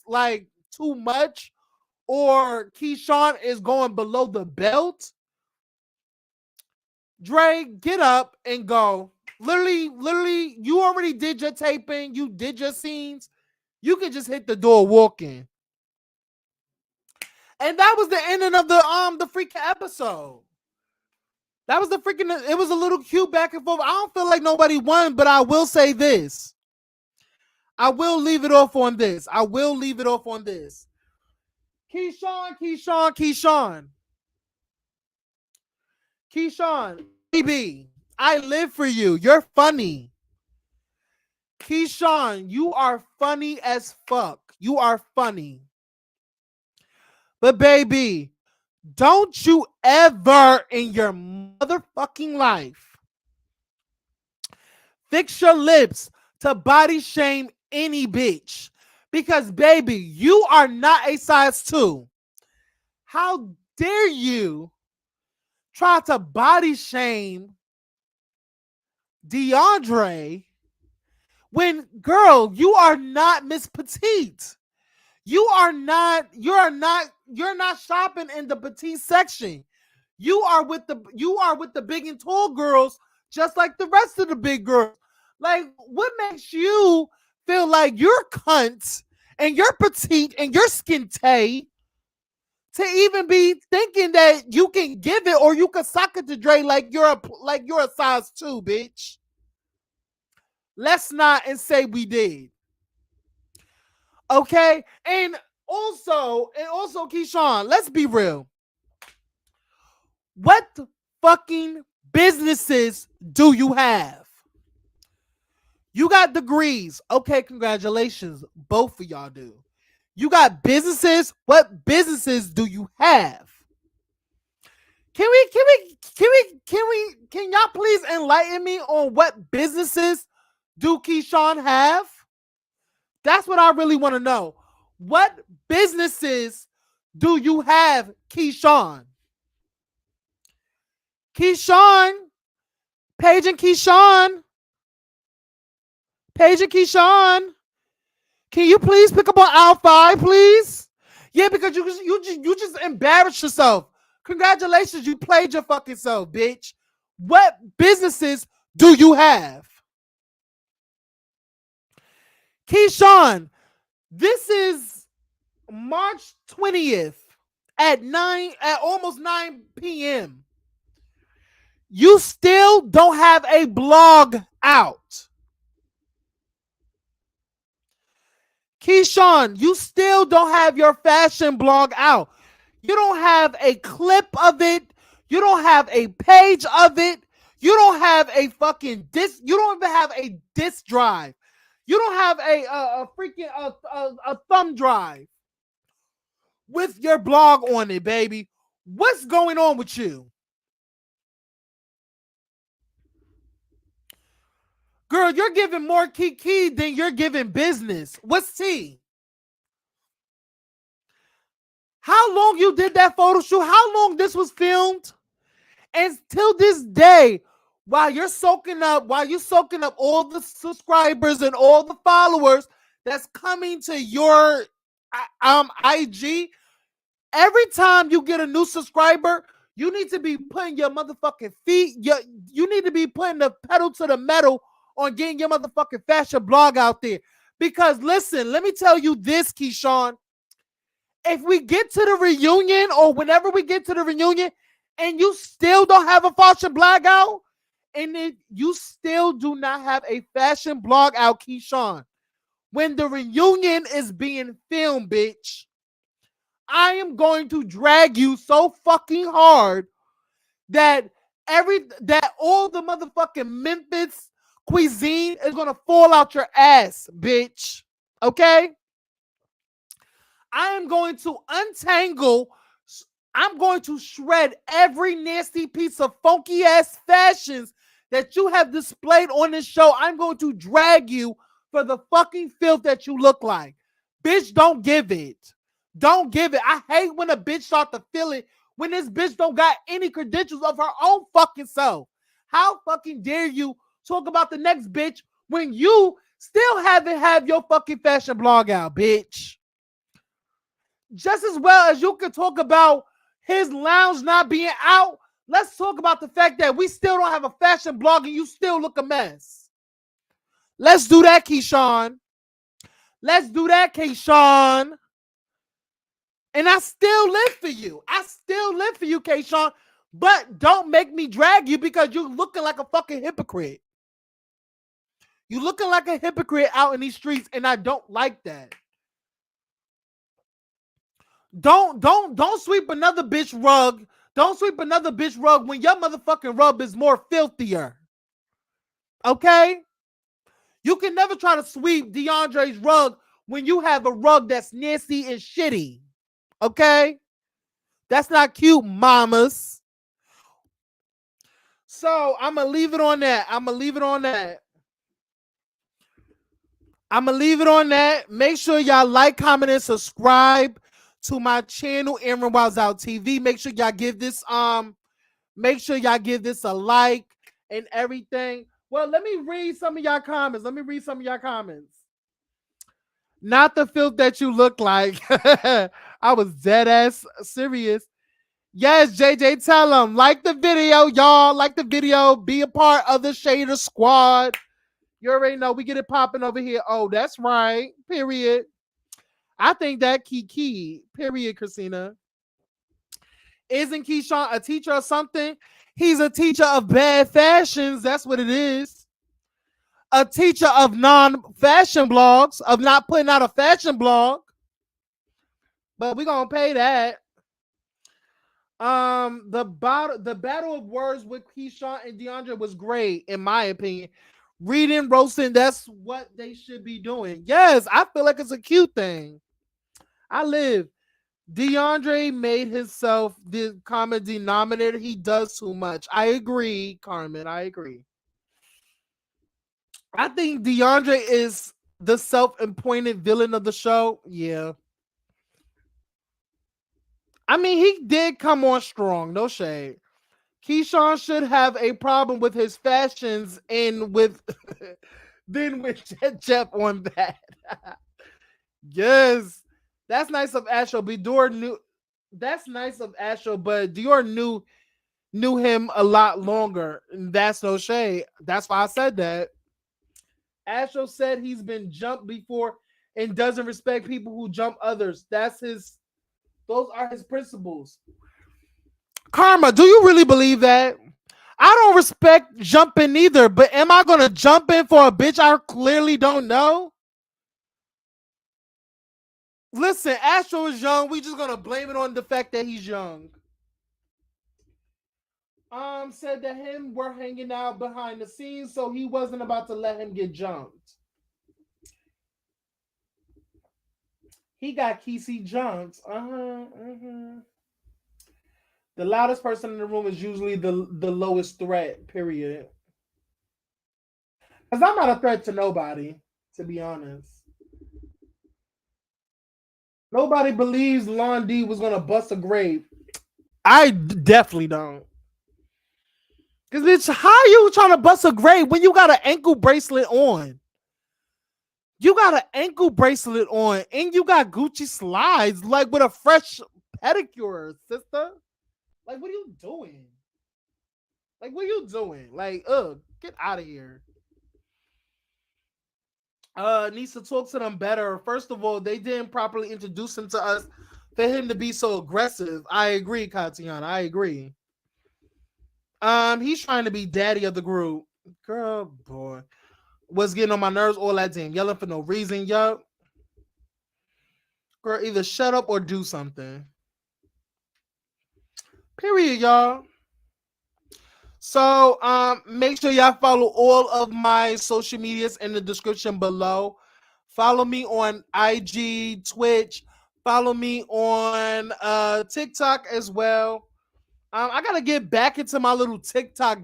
like too much, or Keyshawn is going below the belt, Dre, get up and go. Literally, you already did your taping, you did your scenes. You can just hit the door walking. And that was the ending of the freaking episode. That was the freaking. It was a little cute back and forth. I don't feel like nobody won, but I will say this. I will leave it off on this. Keyshawn, baby, I live for you. You're funny. Keyshawn, you are funny as fuck. You are funny. But baby, don't you ever in your motherfucking life fix your lips to body shame any bitch. Because baby, you are not a size 2. How dare you try to body shame DeAndre when, girl, you are not Miss Petite. You're not shopping in the petite section. You are with the big and tall girls, just like the rest of the big girls. Like, what makes you feel like you're cunt and you're petite and you're skinte to even be thinking that you can give it or you can suck it to Dre like you're a size 2, bitch? Let's not and say we did. Okay? And also, Keyshawn, let's be real. What fucking businesses do you have? You got degrees. Okay, congratulations. Both of y'all do. You got businesses. What businesses do you have? Can y'all please enlighten me on what businesses do Keyshawn have? That's what I really want to know. What businesses do you have, Keyshawn? Keyshawn, Paige and Keyshawn, can you please pick up on aisle 5, please? Yeah, because you just embarrassed yourself. Congratulations, you played your fucking self, bitch. What businesses do you have? Keyshawn, this is March 20th at almost 9 p.m. You still don't have a blog out. Keyshawn, you still don't have your fashion blog out. You don't have a clip of it. You don't have a page of it. You don't have a fucking disc. You don't even have a disk drive. You don't have a freaking a thumb drive with your blog on it, baby. What's going on with you? Girl, you're giving more kiki than you're giving business. What's T? How long you did that photo shoot? How long this was filmed? And till this day, while you're soaking up all the subscribers and all the followers that's coming to your IG, every time you get a new subscriber, you need to be putting your motherfucking feet, you need to be putting the pedal to the metal on getting your motherfucking fashion blog out there. Because listen, let me tell you this, Keyshawn. If we get to the reunion, or whenever we get to the reunion, and you still don't have a fashion blog out, and you still do not have a fashion blog out, Keyshawn, when the reunion is being filmed, bitch, I am going to drag you so fucking hard that all the motherfucking Memphis cuisine is gonna fall out your ass, bitch. Okay? I am going to untangle, I'm going to shred every nasty piece of funky ass fashions that you have displayed on this show. I'm going to drag you for the fucking filth that you look like. Bitch, don't give it. Don't give it. I hate when a bitch start to feel it when this bitch don't got any credentials of her own fucking self. How fucking dare you talk about the next bitch when you still haven't have your fucking fashion blog out, bitch? Just as well as you could talk about his lounge not being out, let's talk about the fact that we still don't have a fashion blog and you still look a mess. Let's do that, Keyshawn. Let's do that, Keyshawn. And I still live for you. I still live for you, Keyshawn. But don't make me drag you because you looking like a fucking hypocrite. You looking like a hypocrite out in these streets, and I don't like that. Don't sweep another bitch rug. Don't sweep another bitch rug when your motherfucking rug is more filthier. Okay? You can never try to sweep DeAndre's rug when you have a rug that's nasty and shitty. Okay? That's not cute, mamas. So I'm gonna leave it on that. I'm gonna leave it on that. Make sure y'all like, comment, and subscribe to my channel, Aaron Wiles Out TV. Make sure y'all give this a like and everything. Well, let me read some of y'all comments. Not the filth that you look like. I was dead ass serious. Yes, JJ, tell them. Like the video, y'all. Like the video. Be a part of the Shader Squad. You already know we get it popping over here. Oh, that's right. Period. I think that Kiki. Period, Christina. Isn't Keyshawn a teacher or something? He's a teacher of bad fashions. That's what it is. A teacher of non-fashion blogs, of not putting out a fashion blog. But we're gonna pay that. The battle of words with Keyshawn and DeAndre was great, in my opinion. Reading, roasting, that's what they should be doing. Yes, I feel like it's a cute thing. I live. DeAndre made himself the common denominator. He does too much. I agree, Carmen. I agree. I think DeAndre is the self-appointed villain of the show. Yeah. I mean, he did come on strong. No shade. Keyshawn should have a problem with his fashions and with then with Jeff on that. Yes. That's nice of Astro. But Dior knew that's nice of Astro, but Dior knew him a lot longer. And that's no shade. That's why I said that. Astro said he's been jumped before and doesn't respect people who jump others. Those are his principles. Karma, do you really believe that? I don't respect jumping either, but am I gonna jump in for a bitch I clearly don't know? Listen, Astro is young. We just gonna blame it on the fact that he's young. Said that him were hanging out behind the scenes, so he wasn't about to let him get jumped. He got Kesey jumped. The loudest person in the room is usually the lowest threat, period. Because I'm not a threat to nobody, to be honest. Nobody believes Lon D was going to bust a grape. I definitely don't. Because, bitch, how you trying to bust a grape when you got an ankle bracelet on? You got an ankle bracelet on and you got Gucci slides, like with a fresh pedicure, sister. Like, what are you doing? Like, get out of here. Needs to talk to them better. First of all, they didn't properly introduce him to us for him to be so aggressive. I agree, Katiana. I agree. He's trying to be daddy of the group. Girl, boy. Was getting on my nerves all that damn yelling for no reason, yup. Girl, either shut up or do something. Period, y'all. So make sure y'all follow all of my social medias in the description below. Follow me on IG, Twitch. Follow me on TikTok as well. I gotta get back into my little TikTok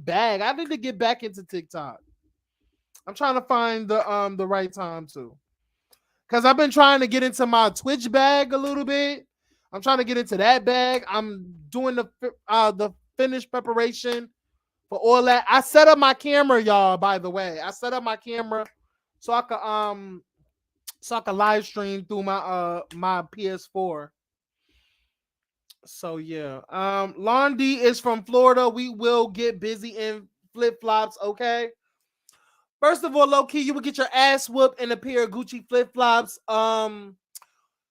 bag. I need to get back into TikTok. I'm trying to find the right time too. Cause I've been trying to get into my Twitch bag a little bit. I'm trying to get into that bag. I'm doing the finished preparation for all that. I set up my camera, y'all. By the way, I set up my camera so I could live stream through my PS4. So yeah, Londi is from Florida. We will get busy in flip flops. Okay. First of all, low key, you would get your ass whooped in a pair of Gucci flip flops.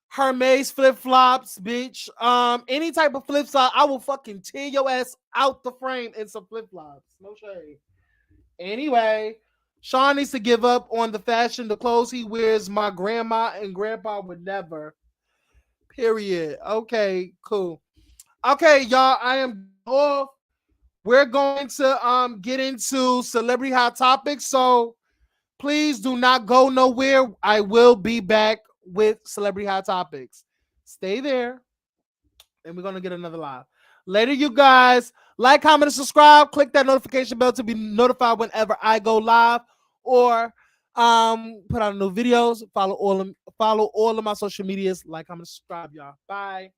Hermes flip flops, bitch. Any type of flip flop, I will fucking tear your ass out the frame in some flip flops. No shade. Anyway, Sean needs to give up on the fashion. The clothes he wears, my grandma and grandpa would never. Period. Okay, cool. Okay, y'all, I am off. We're going to get into celebrity hot topics. So please do not go nowhere. I will be back with celebrity hot topics. Stay there, and we're gonna get another live later. You guys, like, comment, and subscribe. Click that notification bell to be notified whenever I go live or put out new videos. Follow all of my social medias. Like, comment, subscribe, y'all. Bye.